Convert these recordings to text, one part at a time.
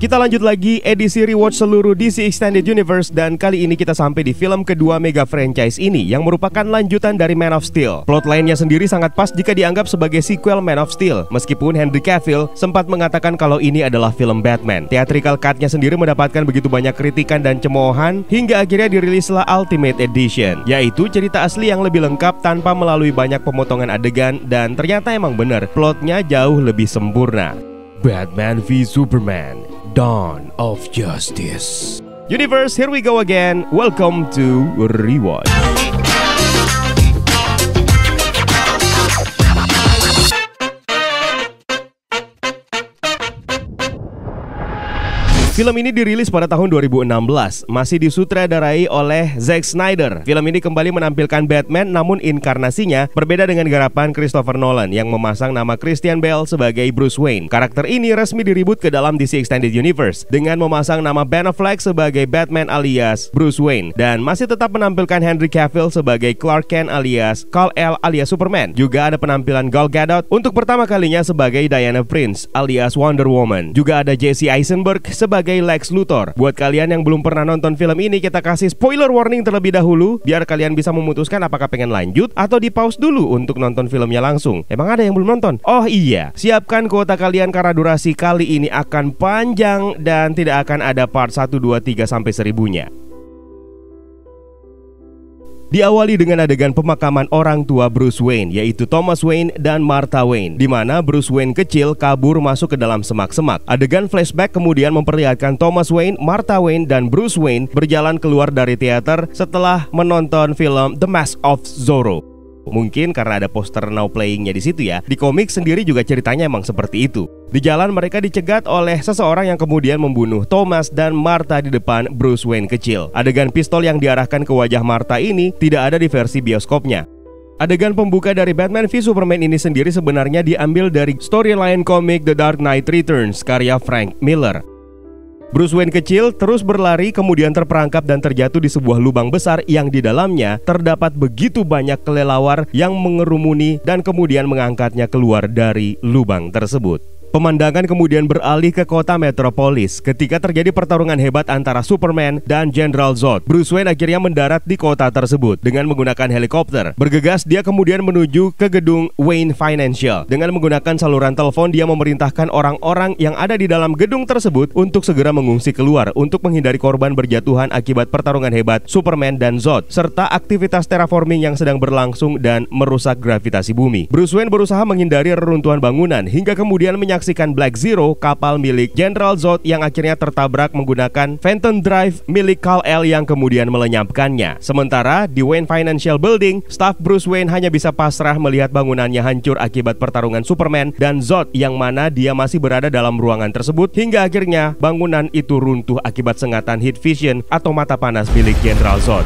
Kita lanjut lagi edisi rewatch seluruh DC Extended Universe, dan kali ini kita sampai di film kedua mega franchise ini yang merupakan lanjutan dari Man of Steel. Plot lainnya sendiri sangat pas jika dianggap sebagai sequel Man of Steel, meskipun Henry Cavill sempat mengatakan kalau ini adalah film Batman. Theatrical cut-nya sendiri mendapatkan begitu banyak kritikan dan cemoohan hingga akhirnya dirilislah Ultimate Edition, yaitu cerita asli yang lebih lengkap tanpa melalui banyak pemotongan adegan, dan ternyata emang bener plotnya jauh lebih sempurna. Batman v Superman: Dawn of Justice. Universe, here we go again. Welcome to Rewatch. Film ini dirilis pada tahun 2016, masih disutradarai oleh Zack Snyder. Film ini kembali menampilkan Batman, namun inkarnasinya berbeda dengan garapan Christopher Nolan yang memasang nama Christian Bale sebagai Bruce Wayne. Karakter ini resmi direboot ke dalam DC Extended Universe dengan memasang nama Ben Affleck sebagai Batman alias Bruce Wayne, dan masih tetap menampilkan Henry Cavill sebagai Clark Kent alias Kal-El alias Superman. Juga ada penampilan Gal Gadot untuk pertama kalinya sebagai Diana Prince alias Wonder Woman. Juga ada Jesse Eisenberg sebagai Lex Luthor. Buat kalian yang belum pernah nonton film ini, kita kasih spoiler warning terlebih dahulu biar kalian bisa memutuskan apakah pengen lanjut atau di pause dulu untuk nonton filmnya langsung. Emang ada yang belum nonton? Oh iya, siapkan kuota kalian karena durasi kali ini akan panjang dan tidak akan ada part 1, 2, 3 sampai 1000-nya. Diawali dengan adegan pemakaman orang tua Bruce Wayne, yaitu Thomas Wayne dan Martha Wayne, di mana Bruce Wayne kecil kabur masuk ke dalam semak-semak. Adegan flashback kemudian memperlihatkan Thomas Wayne, Martha Wayne, dan Bruce Wayne berjalan keluar dari teater setelah menonton film The Mask of Zorro. Mungkin karena ada poster Now Playing-nya di situ ya. Di komik sendiri juga ceritanya emang seperti itu. Di jalan mereka dicegat oleh seseorang yang kemudian membunuh Thomas dan Martha di depan Bruce Wayne kecil. Adegan pistol yang diarahkan ke wajah Martha ini tidak ada di versi bioskopnya. Adegan pembuka dari Batman v Superman ini sendiri sebenarnya diambil dari storyline komik The Dark Knight Returns karya Frank Miller. Bruce Wayne kecil terus berlari kemudian terperangkap dan terjatuh di sebuah lubang besar yang di dalamnya terdapat begitu banyak kelelawar yang mengerumuni dan kemudian mengangkatnya keluar dari lubang tersebut. Pemandangan kemudian beralih ke kota metropolis ketika terjadi pertarungan hebat antara Superman dan General Zod. Bruce Wayne akhirnya mendarat di kota tersebut dengan menggunakan helikopter. Bergegas dia kemudian menuju ke gedung Wayne Financial. Dengan menggunakan saluran telepon, dia memerintahkan orang-orang yang ada di dalam gedung tersebut untuk segera mengungsi keluar untuk menghindari korban berjatuhan akibat pertarungan hebat Superman dan Zod serta aktivitas terraforming yang sedang berlangsung dan merusak gravitasi bumi. Bruce Wayne berusaha menghindari reruntuhan bangunan hingga kemudian menyaksikan Black Zero, kapal milik General Zod yang akhirnya tertabrak menggunakan Phantom Drive milik Kal-El yang kemudian melenyapkannya. Sementara di Wayne Financial Building, staf Bruce Wayne hanya bisa pasrah melihat bangunannya hancur akibat pertarungan Superman dan Zod, yang mana dia masih berada dalam ruangan tersebut hingga akhirnya bangunan itu runtuh akibat sengatan heat vision atau mata panas milik General Zod.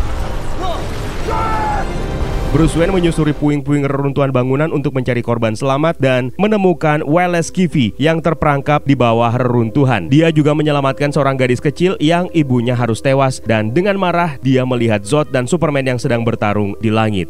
Bruce Wayne menyusuri puing-puing reruntuhan bangunan untuk mencari korban selamat dan menemukan Wallace Kivi yang terperangkap di bawah reruntuhan. Dia juga menyelamatkan seorang gadis kecil yang ibunya harus tewas, dan dengan marah dia melihat Zod dan Superman yang sedang bertarung di langit.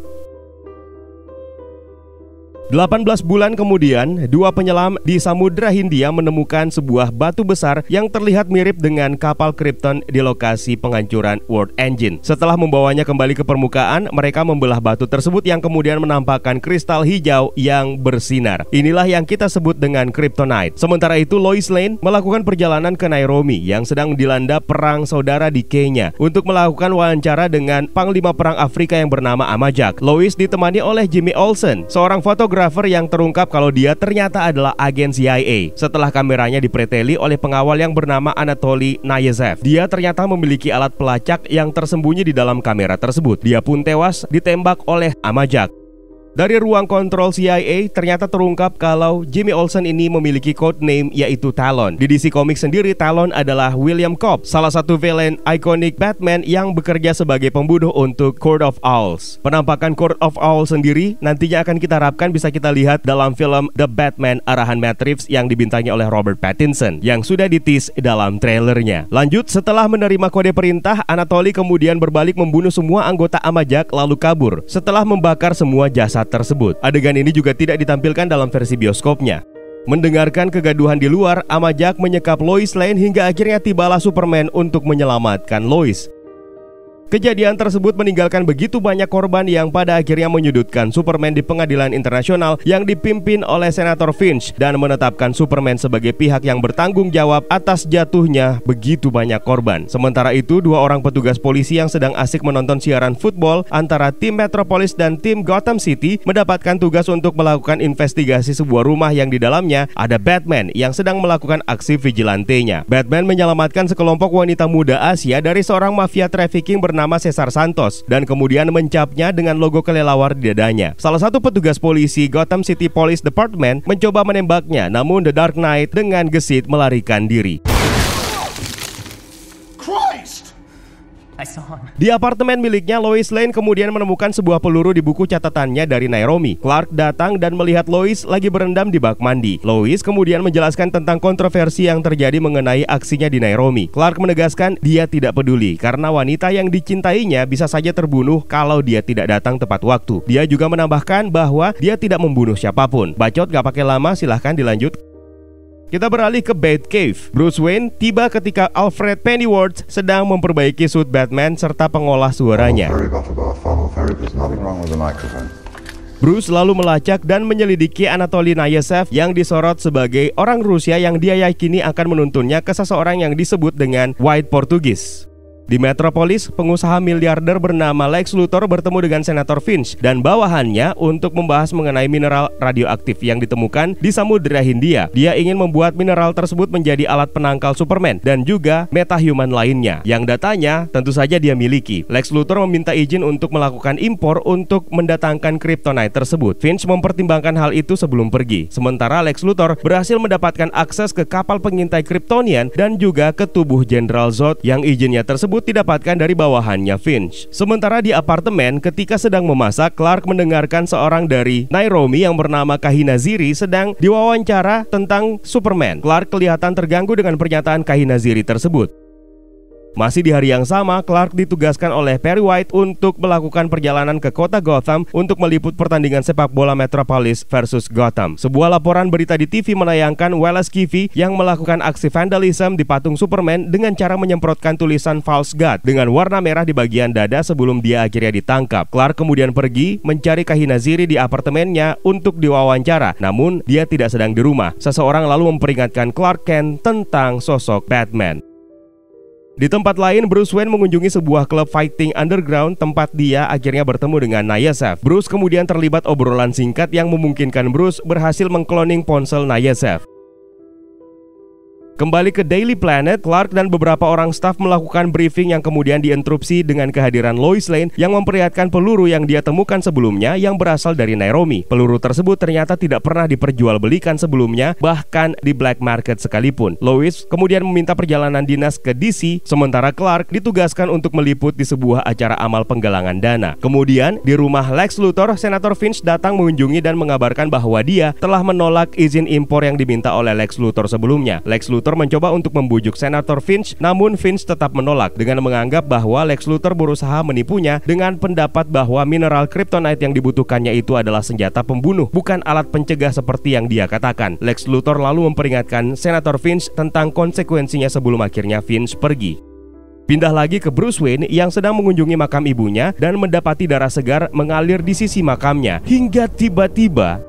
18 bulan kemudian, dua penyelam di Samudra Hindia menemukan sebuah batu besar yang terlihat mirip dengan kapal Krypton di lokasi penghancuran World Engine. Setelah membawanya kembali ke permukaan, mereka membelah batu tersebut yang kemudian menampakkan kristal hijau yang bersinar. Inilah yang kita sebut dengan Kryptonite. Sementara itu, Lois Lane melakukan perjalanan ke Nairobi yang sedang dilanda perang saudara di Kenya untuk melakukan wawancara dengan Panglima Perang Afrika yang bernama Amajak. Lois ditemani oleh Jimmy Olsen, seorang fotografer yang terungkap kalau dia ternyata adalah agen CIA. Setelah kameranya dipreteli oleh pengawal yang bernama Anatoly Nayezev, dia ternyata memiliki alat pelacak yang tersembunyi di dalam kamera tersebut. Dia pun tewas ditembak oleh Amajak. Dari ruang kontrol CIA ternyata terungkap kalau Jimmy Olsen ini memiliki code name yaitu Talon. Di DC Comics sendiri, Talon adalah William Cobb, salah satu villain ikonik Batman yang bekerja sebagai pembunuh untuk Court of Owls. Penampakan Court of Owls sendiri nantinya akan kita harapkan bisa kita lihat dalam film The Batman arahan Matt Reeves yang dibintangi oleh Robert Pattinson yang sudah di-tease dalam trailernya. Lanjut, setelah menerima kode perintah, Anatoly kemudian berbalik membunuh semua anggota Amajak lalu kabur setelah membakar semua jasad tersebut. Adegan ini juga tidak ditampilkan dalam versi bioskopnya. Mendengarkan kegaduhan di luar, Amajak menyekap Lois Lane hingga akhirnya tibalah Superman untuk menyelamatkan Lois. Kejadian tersebut meninggalkan begitu banyak korban yang pada akhirnya menyudutkan Superman di pengadilan internasional yang dipimpin oleh Senator Finch dan menetapkan Superman sebagai pihak yang bertanggung jawab atas jatuhnya begitu banyak korban. Sementara itu, dua orang petugas polisi yang sedang asik menonton siaran football antara tim Metropolis dan tim Gotham City mendapatkan tugas untuk melakukan investigasi sebuah rumah yang di dalamnya ada Batman yang sedang melakukan aksi vigilantenya. Batman menyelamatkan sekelompok wanita muda Asia dari seorang mafia trafficking bernama Cesar Santos dan kemudian mencapnya dengan logo kelelawar di dadanya. Salah satu petugas polisi Gotham City Police Department mencoba menembaknya, namun The Dark Knight dengan gesit melarikan diri. Di apartemen miliknya, Lois Lane kemudian menemukan sebuah peluru di buku catatannya dari Nairobi. Clark datang dan melihat Lois lagi berendam di bak mandi. Lois kemudian menjelaskan tentang kontroversi yang terjadi mengenai aksinya di Nairobi. Clark menegaskan dia tidak peduli karena wanita yang dicintainya bisa saja terbunuh kalau dia tidak datang tepat waktu. Dia juga menambahkan bahwa dia tidak membunuh siapapun. Bacot gak pakai lama, silahkan dilanjut. Kita beralih ke Batcave. Bruce Wayne tiba ketika Alfred Pennyworth sedang memperbaiki suit Batman serta pengolah suaranya. Bruce lalu melacak dan menyelidiki Anatoly Nayasev yang disorot sebagai orang Rusia yang dia yakini akan menuntunnya ke seseorang yang disebut dengan White Portugis. Di Metropolis, pengusaha miliarder bernama Lex Luthor bertemu dengan Senator Finch dan bawahannya untuk membahas mengenai mineral radioaktif yang ditemukan di Samudra Hindia. Dia ingin membuat mineral tersebut menjadi alat penangkal Superman dan juga metahuman lainnya yang datanya tentu saja dia miliki. Lex Luthor meminta izin untuk melakukan impor untuk mendatangkan kryptonite tersebut. Finch mempertimbangkan hal itu sebelum pergi. Sementara Lex Luthor berhasil mendapatkan akses ke kapal pengintai Kryptonian dan juga ke tubuh Jenderal Zod yang izinnya tersebut didapatkan dari bawahannya Finch. Sementara di apartemen, ketika sedang memasak, Clark mendengarkan seorang dari Nairobi yang bernama Kahinaziri sedang diwawancara tentang Superman. Clark kelihatan terganggu dengan pernyataan Kahinaziri tersebut. Masih di hari yang sama, Clark ditugaskan oleh Perry White untuk melakukan perjalanan ke kota Gotham untuk meliput pertandingan sepak bola Metropolis versus Gotham. Sebuah laporan berita di TV menayangkan Wallace Kivi yang melakukan aksi vandalisme di patung Superman dengan cara menyemprotkan tulisan False God dengan warna merah di bagian dada sebelum dia akhirnya ditangkap. Clark kemudian pergi mencari Kahinaziri di apartemennya untuk diwawancara, namun dia tidak sedang di rumah. Seseorang lalu memperingatkan Clark Kent tentang sosok Batman. Di tempat lain, Bruce Wayne mengunjungi sebuah klub fighting underground tempat dia akhirnya bertemu dengan Nayasev. Bruce kemudian terlibat obrolan singkat yang memungkinkan Bruce berhasil mengkloning ponsel Nayasev. Kembali ke Daily Planet, Clark dan beberapa orang staf melakukan briefing yang kemudian diinterupsi dengan kehadiran Lois Lane yang memperlihatkan peluru yang dia temukan sebelumnya yang berasal dari Nairobi. Peluru tersebut ternyata tidak pernah diperjualbelikan sebelumnya, bahkan di black market sekalipun. Lois kemudian meminta perjalanan dinas ke DC, sementara Clark ditugaskan untuk meliput di sebuah acara amal penggalangan dana. Kemudian, di rumah Lex Luthor, Senator Finch datang mengunjungi dan mengabarkan bahwa dia telah menolak izin impor yang diminta oleh Lex Luthor sebelumnya. Lex Luthor mencoba untuk membujuk Senator Finch, namun Finch tetap menolak dengan menganggap bahwa Lex Luthor berusaha menipunya dengan pendapat bahwa mineral kryptonite yang dibutuhkannya itu adalah senjata pembunuh, bukan alat pencegah seperti yang dia katakan. Lex Luthor lalu memperingatkan Senator Finch tentang konsekuensinya sebelum akhirnya Finch pergi. Pindah lagi ke Bruce Wayne yang sedang mengunjungi makam ibunya dan mendapati darah segar mengalir di sisi makamnya hingga tiba-tiba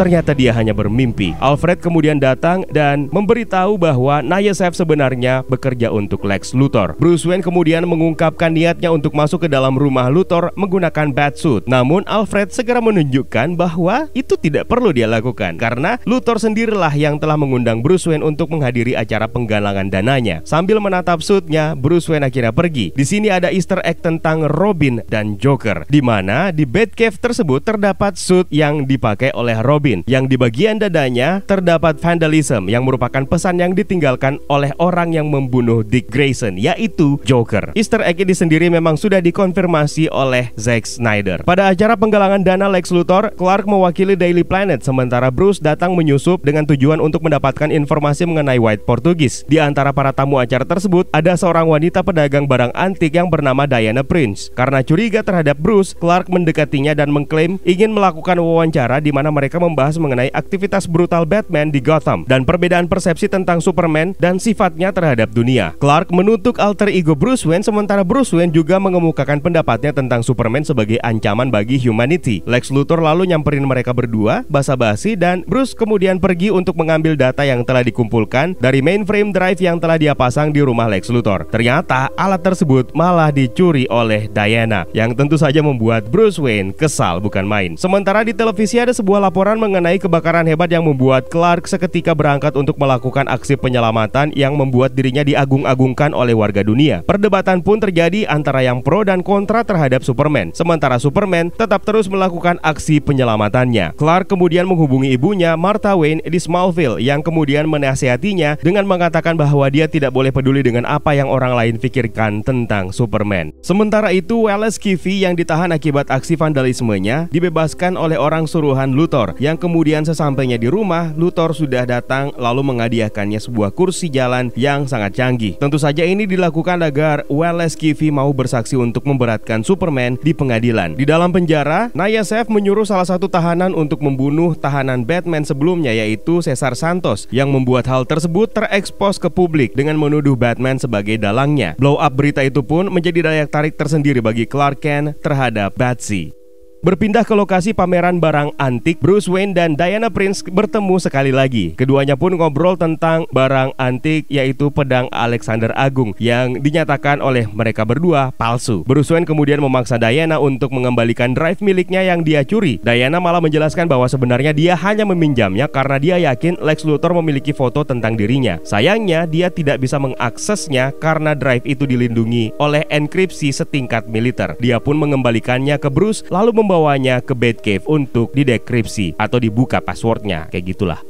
ternyata dia hanya bermimpi. Alfred kemudian datang dan memberitahu bahwa Nayasev sebenarnya bekerja untuk Lex Luthor. Bruce Wayne kemudian mengungkapkan niatnya untuk masuk ke dalam rumah Luthor menggunakan Batsuit. Namun Alfred segera menunjukkan bahwa itu tidak perlu dia lakukan karena Luthor sendirilah yang telah mengundang Bruce Wayne untuk menghadiri acara penggalangan dananya. Sambil menatap suitnya, Bruce Wayne akhirnya pergi. Di sini ada Easter egg tentang Robin dan Joker, di mana di Batcave tersebut terdapat suit yang dipakai oleh Robin Robin, yang di bagian dadanya terdapat vandalism yang merupakan pesan yang ditinggalkan oleh orang yang membunuh Dick Grayson, yaitu Joker. Easter egg ini sendiri memang sudah dikonfirmasi oleh Zack Snyder. Pada acara penggalangan dana Lex Luthor, Clark mewakili Daily Planet, sementara Bruce datang menyusup dengan tujuan untuk mendapatkan informasi mengenai White Portugis. Di antara para tamu acara tersebut, ada seorang wanita pedagang barang antik yang bernama Diana Prince. Karena curiga terhadap Bruce, Clark mendekatinya dan mengklaim ingin melakukan wawancara di mana mereka membahas mengenai aktivitas brutal Batman di Gotham dan perbedaan persepsi tentang Superman dan sifatnya terhadap dunia. Clark menuntut alter ego Bruce Wayne, sementara Bruce Wayne juga mengemukakan pendapatnya tentang Superman sebagai ancaman bagi humanity. Lex Luthor lalu nyamperin mereka berdua, basa-basi, dan Bruce kemudian pergi untuk mengambil data yang telah dikumpulkan dari mainframe drive yang telah dia pasang di rumah Lex Luthor. Ternyata alat tersebut malah dicuri oleh Diana, yang tentu saja membuat Bruce Wayne kesal bukan main. Sementara di televisi ada sebuah laporan mengenai kebakaran hebat yang membuat Clark seketika berangkat untuk melakukan aksi penyelamatan yang membuat dirinya diagung-agungkan oleh warga dunia. Perdebatan pun terjadi antara yang pro dan kontra terhadap Superman. Sementara Superman tetap terus melakukan aksi penyelamatannya. Clark kemudian menghubungi ibunya, Martha Wayne, di Smallville, yang kemudian menasihatinya dengan mengatakan bahwa dia tidak boleh peduli dengan apa yang orang lain pikirkan tentang Superman. Sementara itu, Wallace Keefe yang ditahan akibat aksi vandalismenya dibebaskan oleh orang suruhan Luthor, yang kemudian sesampainya di rumah, Luthor sudah datang lalu menghadiahkannya sebuah kursi jalan yang sangat canggih. Tentu saja ini dilakukan agar Wallace Keefe mau bersaksi untuk memberatkan Superman di pengadilan. Di dalam penjara, Nia Saf menyuruh salah satu tahanan untuk membunuh tahanan Batman sebelumnya, yaitu Cesar Santos, yang membuat hal tersebut terekspos ke publik dengan menuduh Batman sebagai dalangnya. Blow up berita itu pun menjadi daya tarik tersendiri bagi Clark Kent terhadap Batsy. Berpindah ke lokasi pameran barang antik, Bruce Wayne dan Diana Prince bertemu sekali lagi. Keduanya pun ngobrol tentang barang antik, yaitu pedang Alexander Agung yang dinyatakan oleh mereka berdua palsu. Bruce Wayne kemudian memaksa Diana untuk mengembalikan drive miliknya yang dia curi. Diana malah menjelaskan bahwa sebenarnya dia hanya meminjamnya karena dia yakin Lex Luthor memiliki foto tentang dirinya. Sayangnya dia tidak bisa mengaksesnya karena drive itu dilindungi oleh enkripsi setingkat militer. Dia pun mengembalikannya ke Bruce lalu membawanya ke Batcave untuk didekripsi atau dibuka passwordnya, kayak gitulah.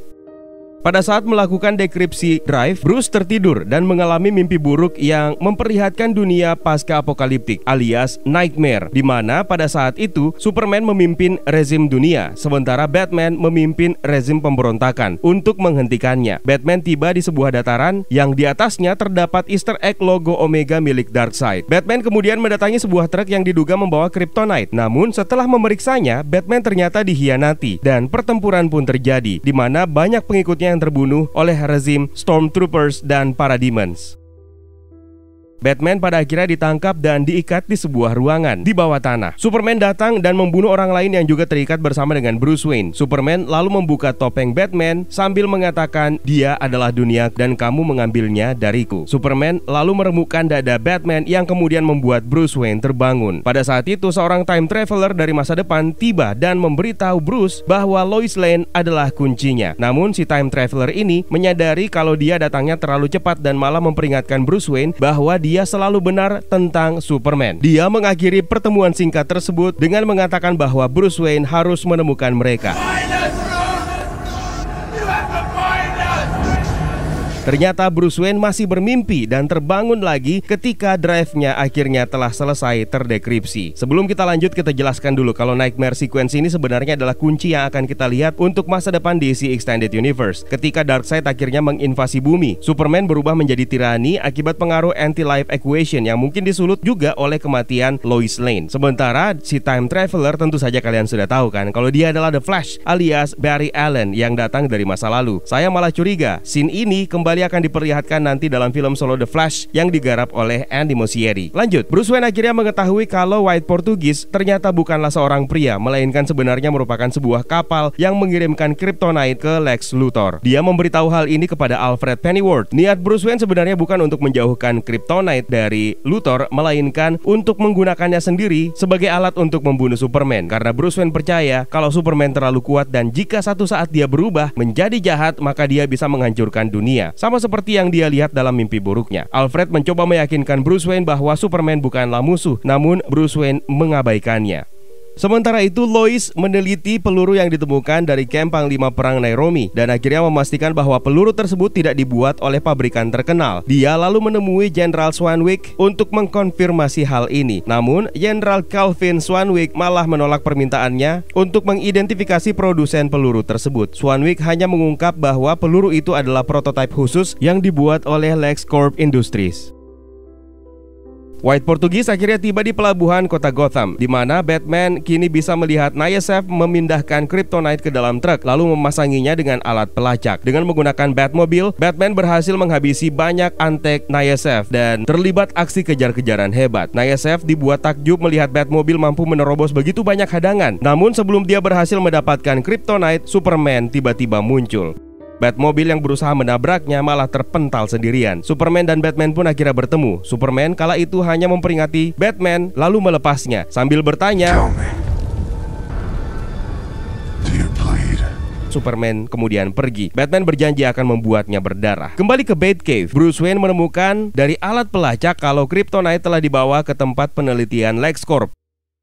Pada saat melakukan dekripsi drive, Bruce tertidur dan mengalami mimpi buruk yang memperlihatkan dunia pasca apokaliptik alias nightmare, di mana pada saat itu Superman memimpin rezim dunia, sementara Batman memimpin rezim pemberontakan untuk menghentikannya. Batman tiba di sebuah dataran yang di atasnya terdapat Easter egg logo Omega milik Darkseid. Batman kemudian mendatangi sebuah truk yang diduga membawa kryptonite. Namun setelah memeriksanya, Batman ternyata dikhianati dan pertempuran pun terjadi, di mana banyak pengikutnya yang terbunuh oleh rezim Stormtroopers dan Parademons. Batman pada akhirnya ditangkap dan diikat di sebuah ruangan di bawah tanah. Superman datang dan membunuh orang lain yang juga terikat bersama dengan Bruce Wayne. Superman lalu membuka topeng Batman sambil mengatakan, "Dia adalah dunia dan kamu mengambilnya dariku." Superman lalu meremukkan dada Batman yang kemudian membuat Bruce Wayne terbangun. Pada saat itu seorang time traveler dari masa depan tiba dan memberitahu Bruce bahwa Lois Lane adalah kuncinya. Namun si time traveler ini menyadari kalau dia datangnya terlalu cepat dan malah memperingatkan Bruce Wayne bahwa dia selalu benar tentang Superman. Dia mengakhiri pertemuan singkat tersebut dengan mengatakan bahwa Bruce Wayne harus menemukan mereka. Ternyata Bruce Wayne masih bermimpi dan terbangun lagi ketika drive-nya akhirnya telah selesai terdekripsi. Sebelum kita lanjut, kita jelaskan dulu kalau Nightmare Sequence ini sebenarnya adalah kunci yang akan kita lihat untuk masa depan DC Extended Universe. Ketika Darkseid akhirnya menginvasi bumi, Superman berubah menjadi tirani akibat pengaruh anti-life equation yang mungkin disulut juga oleh kematian Lois Lane. Sementara si time traveler, tentu saja kalian sudah tahu kan kalau dia adalah The Flash alias Barry Allen yang datang dari masa lalu. Saya malah curiga scene ini kembali akan diperlihatkan nanti dalam film solo The Flash yang digarap oleh Andy Muschietti. Lanjut, Bruce Wayne akhirnya mengetahui kalau White Portugis ternyata bukanlah seorang pria, melainkan sebenarnya merupakan sebuah kapal yang mengirimkan kryptonite ke Lex Luthor. Dia memberitahu hal ini kepada Alfred Pennyworth. Niat Bruce Wayne sebenarnya bukan untuk menjauhkan kryptonite dari Luthor, melainkan untuk menggunakannya sendiri sebagai alat untuk membunuh Superman. Karena Bruce Wayne percaya kalau Superman terlalu kuat dan jika satu saat dia berubah menjadi jahat, maka dia bisa menghancurkan dunia. Sama seperti yang dia lihat dalam mimpi buruknya. Alfred mencoba meyakinkan Bruce Wayne bahwa Superman bukanlah musuh, namun Bruce Wayne mengabaikannya. Sementara itu, Lois meneliti peluru yang ditemukan dari kamp Panglima Perang Nairobi dan akhirnya memastikan bahwa peluru tersebut tidak dibuat oleh pabrikan terkenal. Dia lalu menemui Jenderal Swanwick untuk mengkonfirmasi hal ini. Namun, Jenderal Calvin Swanwick malah menolak permintaannya untuk mengidentifikasi produsen peluru tersebut. Swanwick hanya mengungkap bahwa peluru itu adalah prototipe khusus yang dibuat oleh LexCorp Industries. White Portugis akhirnya tiba di pelabuhan kota Gotham, di mana Batman kini bisa melihat Nayasef memindahkan Kryptonite ke dalam truk lalu memasanginya dengan alat pelacak. Dengan menggunakan Batmobile, Batman berhasil menghabisi banyak antek Nayasef dan terlibat aksi kejar-kejaran hebat. Nayasef dibuat takjub melihat Batmobile mampu menerobos begitu banyak hadangan. Namun sebelum dia berhasil mendapatkan Kryptonite, Superman tiba-tiba muncul. Batmobile yang berusaha menabraknya malah terpental sendirian. Superman dan Batman pun akhirnya bertemu. Superman kala itu hanya memperingati Batman lalu melepasnya sambil bertanya, Superman kemudian pergi. Batman berjanji akan membuatnya berdarah. Kembali ke Batcave, Bruce Wayne menemukan dari alat pelacak kalau Kryptonite telah dibawa ke tempat penelitian LexCorp.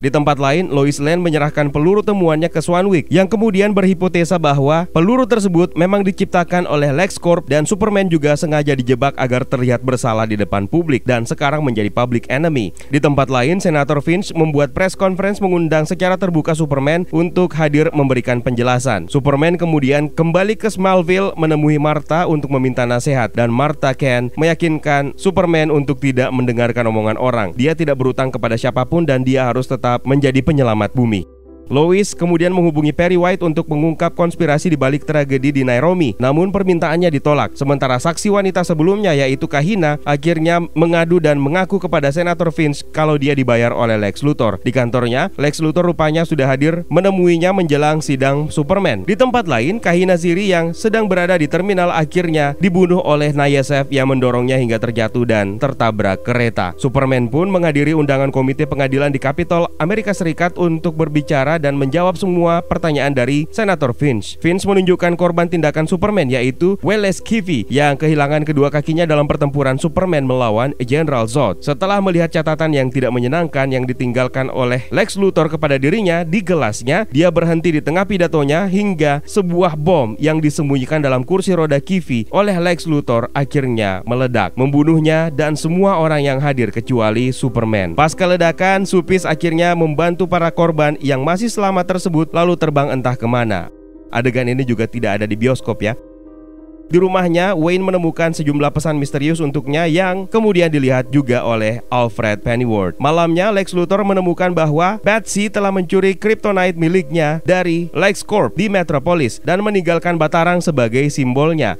Di tempat lain, Lois Lane menyerahkan peluru temuannya ke Swanwick yang kemudian berhipotesa bahwa peluru tersebut memang diciptakan oleh LexCorp dan Superman juga sengaja dijebak agar terlihat bersalah di depan publik dan sekarang menjadi public enemy. Di tempat lain, Senator Finch membuat press conference mengundang secara terbuka Superman untuk hadir memberikan penjelasan. Superman kemudian kembali ke Smallville menemui Martha untuk meminta nasihat dan Martha Kent meyakinkan Superman untuk tidak mendengarkan omongan orang. Dia tidak berutang kepada siapapun dan dia harus tetap menjadi penyelamat bumi. Lois kemudian menghubungi Perry White untuk mengungkap konspirasi di balik tragedi di Nairobi, namun permintaannya ditolak. Sementara saksi wanita sebelumnya yaitu Kahina akhirnya mengadu dan mengaku kepada Senator Finch kalau dia dibayar oleh Lex Luthor. Di kantornya, Lex Luthor rupanya sudah hadir menemuinya menjelang sidang Superman. Di tempat lain, Kahina Siri yang sedang berada di terminal akhirnya dibunuh oleh Nayasef yang mendorongnya hingga terjatuh dan tertabrak kereta. Superman pun menghadiri undangan komite pengadilan di Capitol Amerika Serikat untuk berbicara dan menjawab semua pertanyaan dari Senator Finch. Finch menunjukkan korban tindakan Superman yaitu Wallace Kiffy yang kehilangan kedua kakinya dalam pertempuran Superman melawan General Zod. Setelah melihat catatan yang tidak menyenangkan yang ditinggalkan oleh Lex Luthor kepada dirinya di gelasnya, dia berhenti di tengah pidatonya hingga sebuah bom yang disembunyikan dalam kursi roda Kiffy oleh Lex Luthor akhirnya meledak, membunuhnya dan semua orang yang hadir kecuali Superman. Pasca ledakan, Supis akhirnya membantu para korban yang masih selamat tersebut lalu terbang entah kemana. Adegan ini juga tidak ada di bioskop ya. Di rumahnya, Wayne menemukan sejumlah pesan misterius untuknya yang kemudian dilihat juga oleh Alfred Pennyworth. Malamnya, Lex Luthor menemukan bahwa Batsy telah mencuri Kryptonite miliknya dari LexCorp di Metropolis dan meninggalkan Batarang sebagai simbolnya.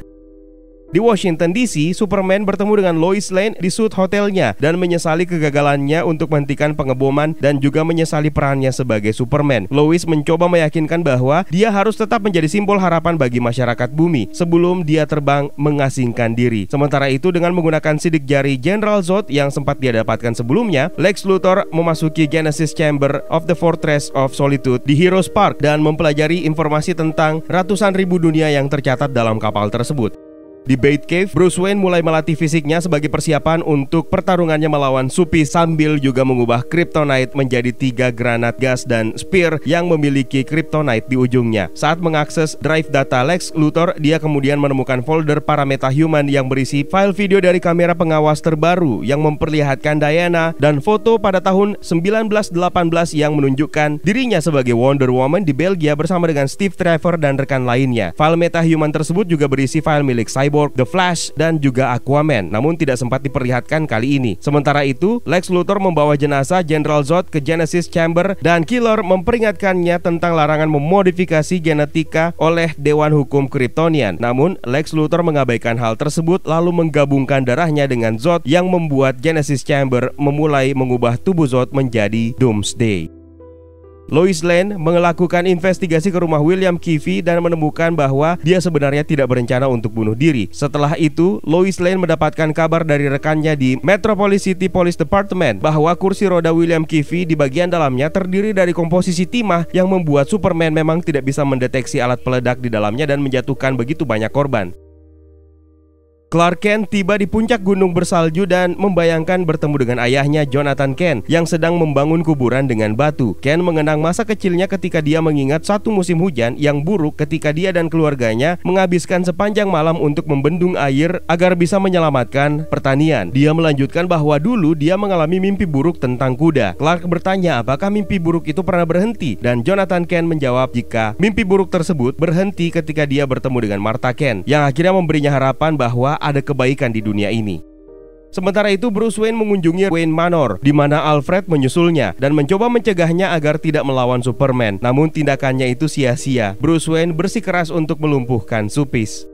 Di Washington DC, Superman bertemu dengan Lois Lane di suite hotelnya dan menyesali kegagalannya untuk menghentikan pengeboman dan juga menyesali perannya sebagai Superman. Lois mencoba meyakinkan bahwa dia harus tetap menjadi simbol harapan bagi masyarakat bumi sebelum dia terbang mengasingkan diri. Sementara itu, dengan menggunakan sidik jari General Zod yang sempat dia dapatkan sebelumnya, Lex Luthor memasuki Genesis Chamber of the Fortress of Solitude di Heroes Park dan mempelajari informasi tentang ratusan ribu dunia yang tercatat dalam kapal tersebut. Di Batcave, Bruce Wayne mulai melatih fisiknya sebagai persiapan untuk pertarungannya melawan Supis sambil juga mengubah Kryptonite menjadi 3 granat gas dan spear yang memiliki Kryptonite di ujungnya. Saat mengakses drive data Lex Luthor, dia kemudian menemukan folder para metahuman yang berisi file video dari kamera pengawas terbaru yang memperlihatkan Diana dan foto pada tahun 1918 yang menunjukkan dirinya sebagai Wonder Woman di Belgia bersama dengan Steve Trevor dan rekan lainnya. File metahuman tersebut juga berisi file milik Cyborg, The Flash, dan juga Aquaman, namun tidak sempat diperlihatkan kali ini. Sementara itu, Lex Luthor membawa jenazah General Zod ke Genesis Chamber dan Killer memperingatkannya tentang larangan memodifikasi genetika oleh Dewan Hukum Kryptonian. Namun, Lex Luthor mengabaikan hal tersebut lalu menggabungkan darahnya dengan Zod yang membuat Genesis Chamber memulai mengubah tubuh Zod menjadi Doomsday. Lois Lane melakukan investigasi ke rumah William Kiffy dan menemukan bahwa dia sebenarnya tidak berencana untuk bunuh diri. Setelah itu, Lois Lane mendapatkan kabar dari rekannya di Metropolis City Police Department bahwa kursi roda William Kiffy di bagian dalamnya terdiri dari komposisi timah yang membuat Superman memang tidak bisa mendeteksi alat peledak di dalamnya dan menjatuhkan begitu banyak korban. Clark Kent tiba di puncak gunung bersalju dan membayangkan bertemu dengan ayahnya Jonathan Kent yang sedang membangun kuburan dengan batu. Kent mengenang masa kecilnya ketika dia mengingat satu musim hujan yang buruk ketika dia dan keluarganya menghabiskan sepanjang malam untuk membendung air agar bisa menyelamatkan pertanian. Dia melanjutkan bahwa dulu dia mengalami mimpi buruk tentang kuda. Clark bertanya apakah mimpi buruk itu pernah berhenti, dan Jonathan Kent menjawab jika mimpi buruk tersebut berhenti ketika dia bertemu dengan Martha Kent, yang akhirnya memberinya harapan bahwa ada kebaikan di dunia ini. Sementara itu, Bruce Wayne mengunjungi Wayne Manor, di mana Alfred menyusulnya dan mencoba mencegahnya agar tidak melawan Superman. Namun tindakannya itu sia-sia. Bruce Wayne bersikeras untuk melumpuhkan Supis.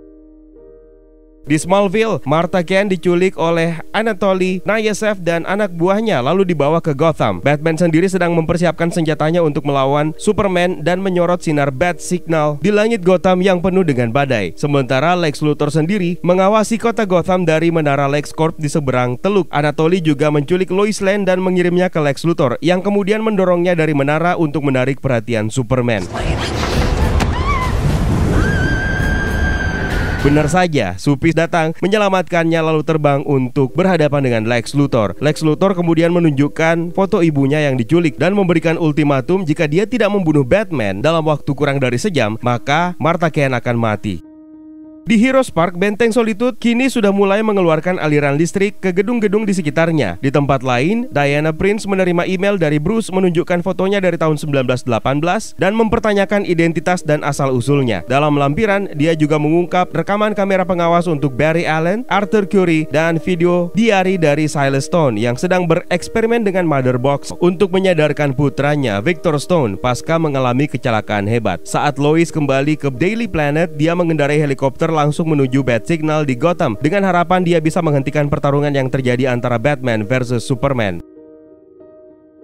Di Smallville, Martha Kent diculik oleh Anatoly Nayasev dan anak buahnya lalu dibawa ke Gotham. Batman sendiri sedang mempersiapkan senjatanya untuk melawan Superman dan menyorot sinar Bat Signal di langit Gotham yang penuh dengan badai. Sementara Lex Luthor sendiri mengawasi kota Gotham dari menara LexCorp di seberang teluk. Anatoly juga menculik Lois Lane dan mengirimnya ke Lex Luthor yang kemudian mendorongnya dari menara untuk menarik perhatian Superman. Benar saja, Supis datang menyelamatkannya lalu terbang untuk berhadapan dengan Lex Luthor. Lex Luthor kemudian menunjukkan foto ibunya yang diculik dan memberikan ultimatum jika dia tidak membunuh Batman dalam waktu kurang dari sejam, maka Martha Kent akan mati. Di Heroes Park, Benteng Solitude kini sudah mulai mengeluarkan aliran listrik ke gedung-gedung di sekitarnya. Di tempat lain, Diana Prince menerima email dari Bruce menunjukkan fotonya dari tahun 1918 dan mempertanyakan identitas dan asal-usulnya. Dalam lampiran, dia juga mengungkap rekaman kamera pengawas untuk Barry Allen, Arthur Curry, dan video diari dari Silas Stone yang sedang bereksperimen dengan Mother Box untuk menyadarkan putranya, Victor Stone, pasca mengalami kecelakaan hebat. Saat Lois kembali ke Daily Planet, dia mengendarai helikopter langsung menuju Bat Signal di Gotham dengan harapan dia bisa menghentikan pertarungan yang terjadi antara Batman versus Superman.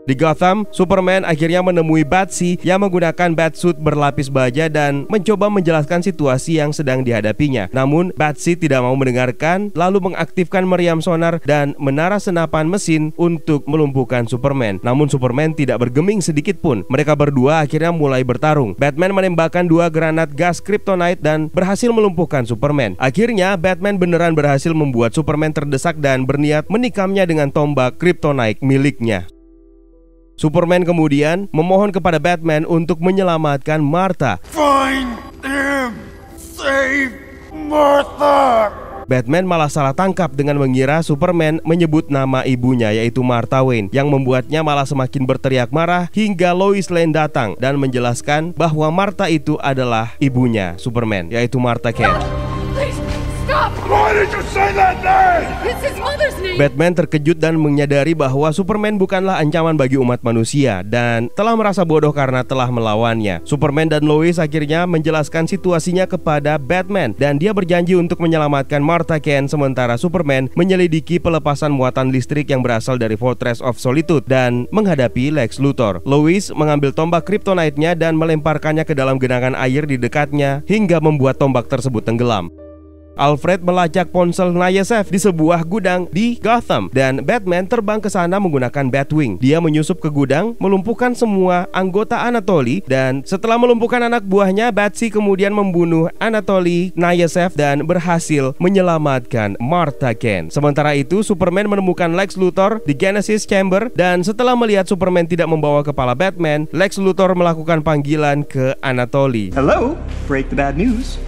Di Gotham, Superman akhirnya menemui Batsy yang menggunakan batsuit berlapis baja dan mencoba menjelaskan situasi yang sedang dihadapinya. Namun, Batsy tidak mau mendengarkan, lalu mengaktifkan meriam sonar dan menara senapan mesin untuk melumpuhkan Superman. Namun Superman tidak bergeming sedikit pun. Mereka berdua akhirnya mulai bertarung. Batman menembakkan 2 granat gas kryptonite dan berhasil melumpuhkan Superman. Akhirnya, Batman beneran berhasil membuat Superman terdesak dan berniat menikamnya dengan tombak kryptonite miliknya. Superman kemudian memohon kepada Batman untuk menyelamatkan Martha. Find him! Save Martha! Batman malah salah tangkap dengan mengira Superman menyebut nama ibunya yaitu Martha Wayne, yang membuatnya malah semakin berteriak marah hingga Lois Lane datang dan menjelaskan bahwa Martha itu adalah ibunya Superman, yaitu Martha Kent. Why did you say that name? It's his mother's name. Batman terkejut dan menyadari bahwa Superman bukanlah ancaman bagi umat manusia dan telah merasa bodoh karena telah melawannya. Superman dan Lois akhirnya menjelaskan situasinya kepada Batman dan dia berjanji untuk menyelamatkan Martha Kent, sementara Superman menyelidiki pelepasan muatan listrik yang berasal dari Fortress of Solitude dan menghadapi Lex Luthor. Lois mengambil tombak kryptonite-nya dan melemparkannya ke dalam genangan air di dekatnya hingga membuat tombak tersebut tenggelam. Alfred melacak ponsel Nayasev di sebuah gudang di Gotham dan Batman terbang ke sana menggunakan Batwing. Dia menyusup ke gudang, melumpuhkan semua anggota Anatoly, dan setelah melumpuhkan anak buahnya, Batsy kemudian membunuh Anatoly Nayasev dan berhasil menyelamatkan Martha Kent. Sementara itu, Superman menemukan Lex Luthor di Genesis Chamber dan setelah melihat Superman tidak membawa kepala Batman, Lex Luthor melakukan panggilan ke Anatoly. Hello, break the bad news.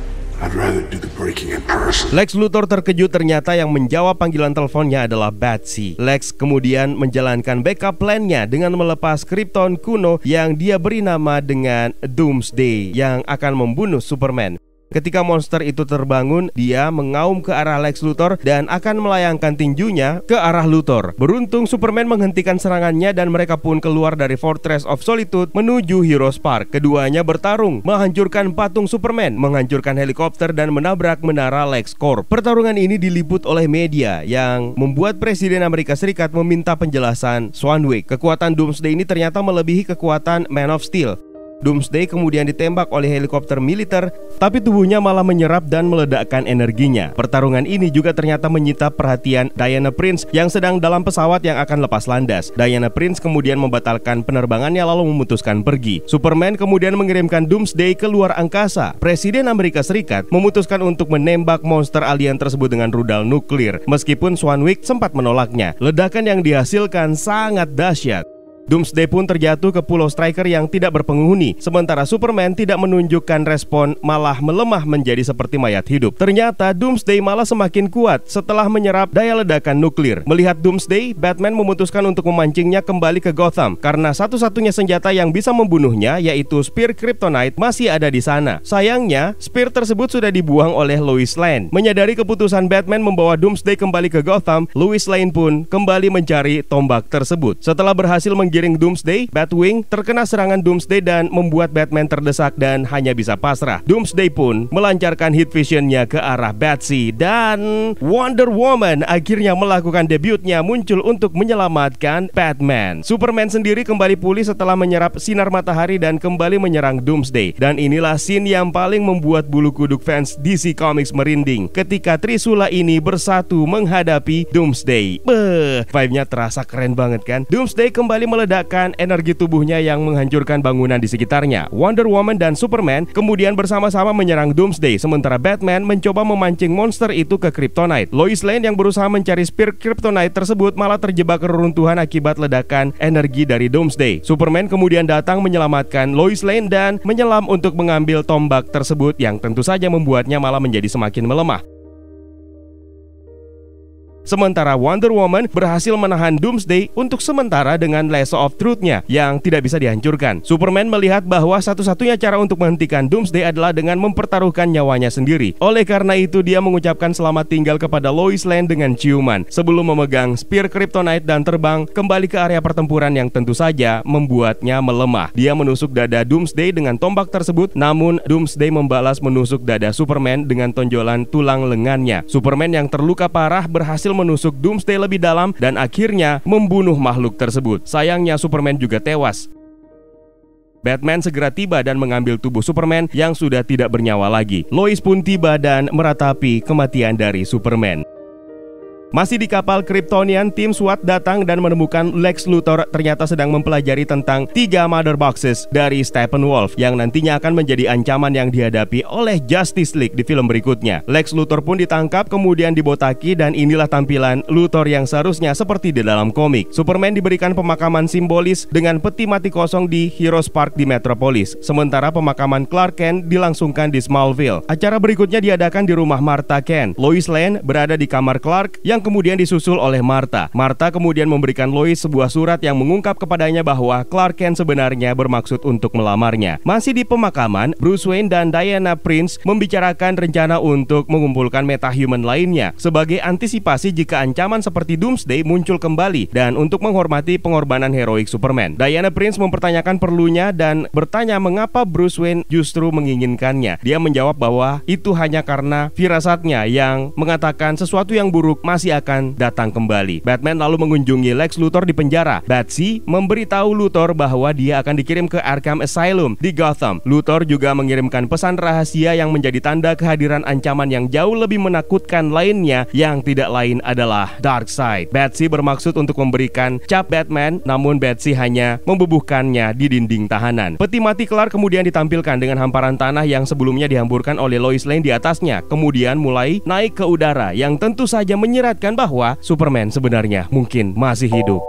I'd rather do the breaking in person. Lex Luthor terkejut ternyata yang menjawab panggilan teleponnya adalah Batsy. Lex kemudian menjalankan backup plan-nya dengan melepas Krypton kuno yang dia beri nama dengan Doomsday yang akan membunuh Superman. Ketika monster itu terbangun, dia mengaum ke arah Lex Luthor dan akan melayangkan tinjunya ke arah Luthor. Beruntung Superman menghentikan serangannya dan mereka pun keluar dari Fortress of Solitude menuju Heroes Park. Keduanya bertarung, menghancurkan patung Superman, menghancurkan helikopter dan menabrak menara LexCorp. Pertarungan ini diliput oleh media yang membuat Presiden Amerika Serikat meminta penjelasan Swanwick. Kekuatan Doomsday ini ternyata melebihi kekuatan Man of Steel. Doomsday kemudian ditembak oleh helikopter militer, tapi tubuhnya malah menyerap dan meledakkan energinya. Pertarungan ini juga ternyata menyita perhatian Diana Prince yang sedang dalam pesawat yang akan lepas landas. Diana Prince kemudian membatalkan penerbangannya lalu memutuskan pergi. Superman kemudian mengirimkan Doomsday ke luar angkasa. Presiden Amerika Serikat memutuskan untuk menembak monster alien tersebut dengan rudal nuklir, meskipun Swanwick sempat menolaknya. Ledakan yang dihasilkan sangat dahsyat. Doomsday pun terjatuh ke Pulau Stryker yang tidak berpenghuni, sementara Superman tidak menunjukkan respon, malah melemah menjadi seperti mayat hidup. Ternyata Doomsday malah semakin kuat setelah menyerap daya ledakan nuklir. Melihat Doomsday, Batman memutuskan untuk memancingnya kembali ke Gotham karena satu-satunya senjata yang bisa membunuhnya, yaitu Spear Kryptonite, masih ada di sana. Sayangnya, Spear tersebut sudah dibuang oleh Lois Lane. Menyadari keputusan Batman membawa Doomsday kembali ke Gotham, Lois Lane pun kembali mencari tombak tersebut. Setelah berhasil giring Doomsday, Batwing terkena serangan Doomsday dan membuat Batman terdesak dan hanya bisa pasrah. Doomsday pun melancarkan heat visionnya ke arah Batsy dan Wonder Woman akhirnya melakukan debutnya muncul untuk menyelamatkan Batman. Superman sendiri kembali pulih setelah menyerap sinar matahari dan kembali menyerang Doomsday. Dan inilah scene yang paling membuat bulu kuduk fans DC Comics merinding ketika Trisula ini bersatu menghadapi Doomsday. Vibe-nya terasa keren banget kan? Doomsday kembali meledakkan energi tubuhnya yang menghancurkan bangunan di sekitarnya. Wonder Woman dan Superman kemudian bersama-sama menyerang Doomsday, sementara Batman mencoba memancing monster itu ke Kryptonite. Lois Lane yang berusaha mencari Spear Kryptonite tersebut malah terjebak keruntuhan akibat ledakan energi dari Doomsday. Superman kemudian datang menyelamatkan Lois Lane dan menyelam untuk mengambil tombak tersebut yang tentu saja membuatnya malah menjadi semakin melemah. Sementara Wonder Woman berhasil menahan Doomsday untuk sementara dengan Lasso of Truth-nya yang tidak bisa dihancurkan. Superman melihat bahwa satu-satunya cara untuk menghentikan Doomsday adalah dengan mempertaruhkan nyawanya sendiri. Oleh karena itu, dia mengucapkan selamat tinggal kepada Lois Lane dengan ciuman sebelum memegang Spear Kryptonite dan terbang kembali ke area pertempuran yang tentu saja membuatnya melemah. Dia menusuk dada Doomsday dengan tombak tersebut, namun Doomsday membalas menusuk dada Superman dengan tonjolan tulang lengannya. Superman yang terluka parah berhasil menusuk Doomsday lebih dalam dan akhirnya membunuh makhluk tersebut. Sayangnya Superman juga tewas. Batman segera tiba dan mengambil tubuh Superman yang sudah tidak bernyawa lagi. Lois pun tiba dan meratapi kematian dari Superman. Masih di kapal Kryptonian, tim SWAT datang dan menemukan Lex Luthor ternyata sedang mempelajari tentang 3 Mother Boxes dari Steppenwolf yang nantinya akan menjadi ancaman yang dihadapi oleh Justice League di film berikutnya. Lex Luthor pun ditangkap kemudian dibotaki dan inilah tampilan Luthor yang seharusnya seperti di dalam komik. Superman diberikan pemakaman simbolis dengan peti mati kosong di Heroes Park di Metropolis, sementara pemakaman Clark Kent dilangsungkan di Smallville. Acara berikutnya diadakan di rumah Martha Kent. Lois Lane berada di kamar Clark yang kemudian disusul oleh Martha. Martha kemudian memberikan Lois sebuah surat yang mengungkap kepadanya bahwa Clark Kent sebenarnya bermaksud untuk melamarnya. Masih di pemakaman, Bruce Wayne dan Diana Prince membicarakan rencana untuk mengumpulkan metahuman lainnya sebagai antisipasi jika ancaman seperti Doomsday muncul kembali dan untuk menghormati pengorbanan heroik Superman. Diana Prince mempertanyakan perlunya dan bertanya mengapa Bruce Wayne justru menginginkannya. Dia menjawab bahwa itu hanya karena firasatnya yang mengatakan sesuatu yang buruk masih akan datang kembali. Batman lalu mengunjungi Lex Luthor di penjara. Batsy memberitahu Luthor bahwa dia akan dikirim ke Arkham Asylum di Gotham. Luthor juga mengirimkan pesan rahasia yang menjadi tanda kehadiran ancaman yang jauh lebih menakutkan lainnya yang tidak lain adalah Darkseid. Batsy bermaksud untuk memberikan cap Batman, namun Batsy hanya membubuhkannya di dinding tahanan. Peti mati Clark kemudian ditampilkan dengan hamparan tanah yang sebelumnya dihamburkan oleh Lois Lane di atasnya, kemudian mulai naik ke udara yang tentu saja menyeratkan bahwa Superman sebenarnya mungkin masih hidup.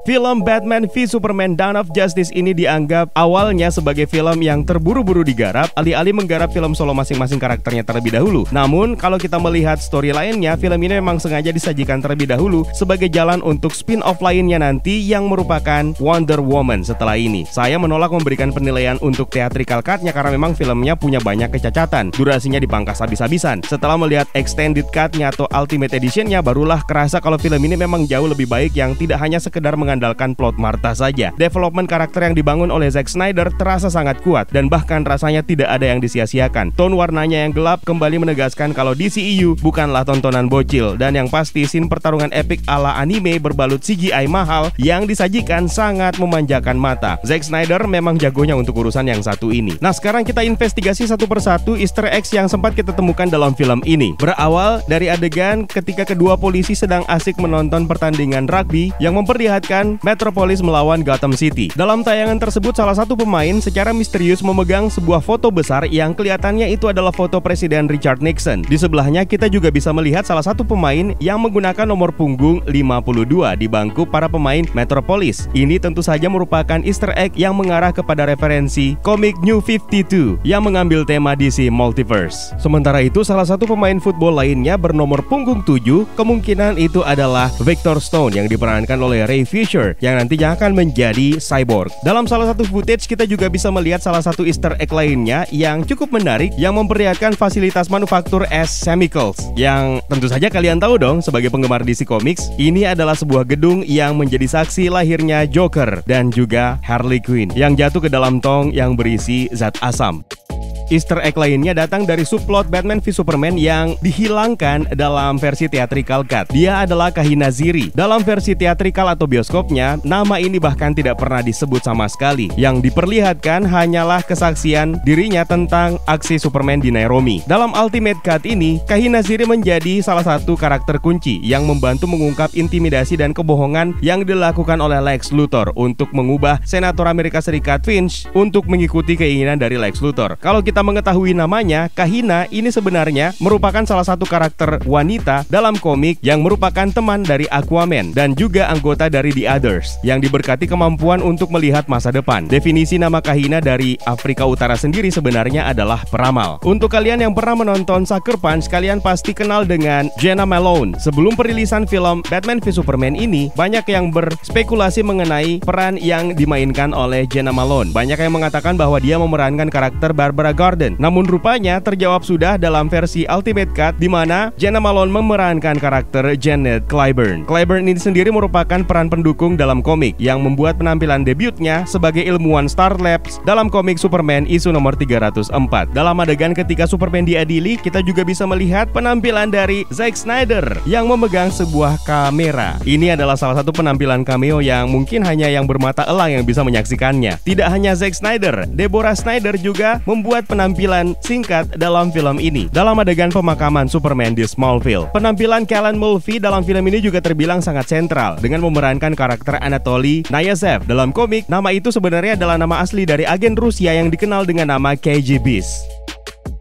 Film Batman v Superman Dawn of Justice ini dianggap awalnya sebagai film yang terburu-buru digarap, alih-alih menggarap film solo masing-masing karakternya terlebih dahulu. Namun, kalau kita melihat story lainnya, film ini memang sengaja disajikan terlebih dahulu sebagai jalan untuk spin-off lainnya nanti yang merupakan Wonder Woman setelah ini. Saya menolak memberikan penilaian untuk theatrical cut-nya karena memang filmnya punya banyak kecacatan. Durasinya dipangkas habis-habisan. Setelah melihat extended cut-nya atau Ultimate Edition-nya, barulah kerasa kalau film ini memang jauh lebih baik yang tidak hanya sekedar mengandalkan plot Martha saja. Development karakter yang dibangun oleh Zack Snyder terasa sangat kuat dan bahkan rasanya tidak ada yang disia-siakan. Tone warnanya yang gelap kembali menegaskan kalau DCEU bukanlah tontonan bocil, dan yang pasti scene pertarungan epik ala anime berbalut CGI mahal yang disajikan sangat memanjakan mata. Zack Snyder memang jagonya untuk urusan yang satu ini. Nah, sekarang kita investigasi satu persatu Easter eggs yang sempat kita temukan dalam film ini. Berawal dari adegan ketika kedua polisi sedang asik menonton pertandingan rugby yang memperlihatkan Metropolis melawan Gotham City. Dalam tayangan tersebut, salah satu pemain secara misterius memegang sebuah foto besar yang kelihatannya itu adalah foto Presiden Richard Nixon. Di sebelahnya kita juga bisa melihat salah satu pemain yang menggunakan nomor punggung 52 di bangku para pemain Metropolis. Ini tentu saja merupakan Easter egg yang mengarah kepada referensi komik New 52 yang mengambil tema DC Multiverse. Sementara itu, salah satu pemain football lainnya bernomor punggung 7, kemungkinan itu adalah Victor Stone yang diperankan oleh Ray Fisher yang nantinya akan menjadi cyborg. Dalam salah satu footage kita juga bisa melihat salah satu Easter egg lainnya yang cukup menarik yang memperlihatkan fasilitas manufaktur S Chemicals yang tentu saja kalian tahu dong sebagai penggemar DC Comics, ini adalah sebuah gedung yang menjadi saksi lahirnya Joker dan juga Harley Quinn yang jatuh ke dalam tong yang berisi zat asam. Easter egg lainnya datang dari subplot Batman v Superman yang dihilangkan dalam versi theatrical cut. Dia adalah Kahina Ziri. Dalam versi theatrical atau bioskopnya, nama ini bahkan tidak pernah disebut sama sekali. Yang diperlihatkan hanyalah kesaksian dirinya tentang aksi Superman di Nairobi. Dalam Ultimate Cut ini, Kahina Ziri menjadi salah satu karakter kunci yang membantu mengungkap intimidasi dan kebohongan yang dilakukan oleh Lex Luthor untuk mengubah Senator Amerika Serikat Finch untuk mengikuti keinginan dari Lex Luthor. Kalau kita mengetahui namanya, Kahina ini sebenarnya merupakan salah satu karakter wanita dalam komik yang merupakan teman dari Aquaman dan juga anggota dari The Others yang diberkati kemampuan untuk melihat masa depan. Definisi nama Kahina dari Afrika Utara sendiri sebenarnya adalah peramal. Untuk kalian yang pernah menonton Sucker Punch, kalian pasti kenal dengan Jena Malone. Sebelum perilisan film Batman v Superman ini, banyak yang berspekulasi mengenai peran yang dimainkan oleh Jena Malone. Banyak yang mengatakan bahwa dia memerankan karakter Barbara Gordon. Namun rupanya terjawab sudah dalam versi Ultimate Cut di mana Jena Malone memerankan karakter Janet Clyburn. Clyburn ini sendiri merupakan peran pendukung dalam komik yang membuat penampilan debutnya sebagai ilmuwan Star Labs dalam komik Superman isu nomor 304. Dalam adegan ketika Superman diadili, kita juga bisa melihat penampilan dari Zack Snyder yang memegang sebuah kamera. Ini adalah salah satu penampilan cameo yang mungkin hanya yang bermata elang yang bisa menyaksikannya. Tidak hanya Zack Snyder, Deborah Snyder juga membuat penampilan singkat dalam film ini. Dalam adegan pemakaman Superman di Smallville, penampilan Callan Mulvey dalam film ini juga terbilang sangat sentral dengan memerankan karakter Anatoly Nayasev. Dalam komik, nama itu sebenarnya adalah nama asli dari agen Rusia yang dikenal dengan nama KGBs.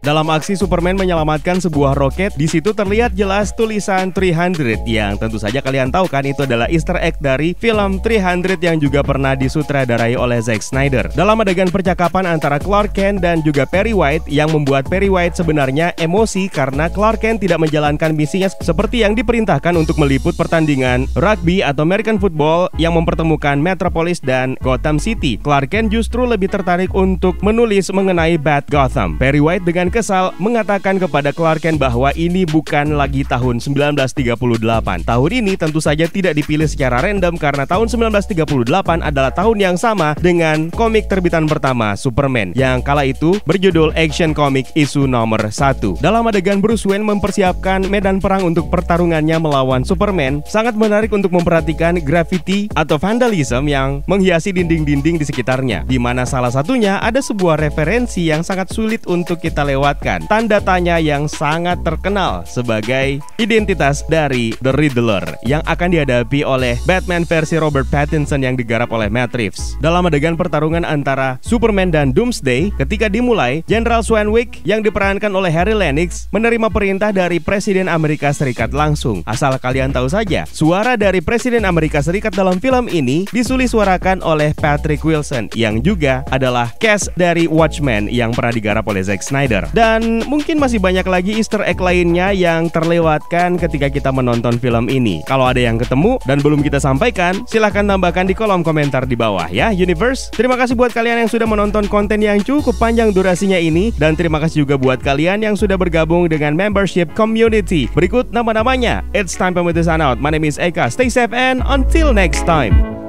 Dalam aksi Superman menyelamatkan sebuah roket, di situ terlihat jelas tulisan 300 yang tentu saja kalian tahu kan itu adalah Easter egg dari film 300 yang juga pernah disutradarai oleh Zack Snyder. Dalam adegan percakapan antara Clark Kent dan juga Perry White yang membuat Perry White sebenarnya emosi karena Clark Kent tidak menjalankan misinya seperti yang diperintahkan untuk meliput pertandingan rugby atau American football yang mempertemukan Metropolis dan Gotham City. Clark Kent justru lebih tertarik untuk menulis mengenai Bat Gotham. Perry White dengan kesal mengatakan kepada Clark Kent bahwa ini bukan lagi tahun 1938. Tahun ini tentu saja tidak dipilih secara random karena tahun 1938 adalah tahun yang sama dengan komik terbitan pertama Superman yang kala itu berjudul Action Comic isu nomor 1. Dalam adegan Bruce Wayne mempersiapkan medan perang untuk pertarungannya melawan Superman, sangat menarik untuk memperhatikan graffiti atau vandalisme yang menghiasi dinding-dinding di sekitarnya, di mana salah satunya ada sebuah referensi yang sangat sulit untuk kita lewatkan. Tanda tanya yang sangat terkenal sebagai identitas dari The Riddler yang akan dihadapi oleh Batman versi Robert Pattinson yang digarap oleh Matt Reeves. Dalam adegan pertarungan antara Superman dan Doomsday, ketika dimulai, General Swanwick yang diperankan oleh Harry Lennix menerima perintah dari Presiden Amerika Serikat langsung. Asal kalian tahu saja, suara dari Presiden Amerika Serikat dalam film ini disuarakan oleh Patrick Wilson yang juga adalah cast dari Watchmen yang pernah digarap oleh Zack Snyder. Dan mungkin masih banyak lagi Easter egg lainnya yang terlewatkan ketika kita menonton film ini. Kalau ada yang ketemu dan belum kita sampaikan, silahkan tambahkan di kolom komentar di bawah ya, Universe. Terima kasih buat kalian yang sudah menonton konten yang cukup panjang durasinya ini. Dan terima kasih juga buat kalian yang sudah bergabung dengan membership community. Berikut nama-namanya. It's time for me to sign out. My name is Eka. Stay safe and until next time.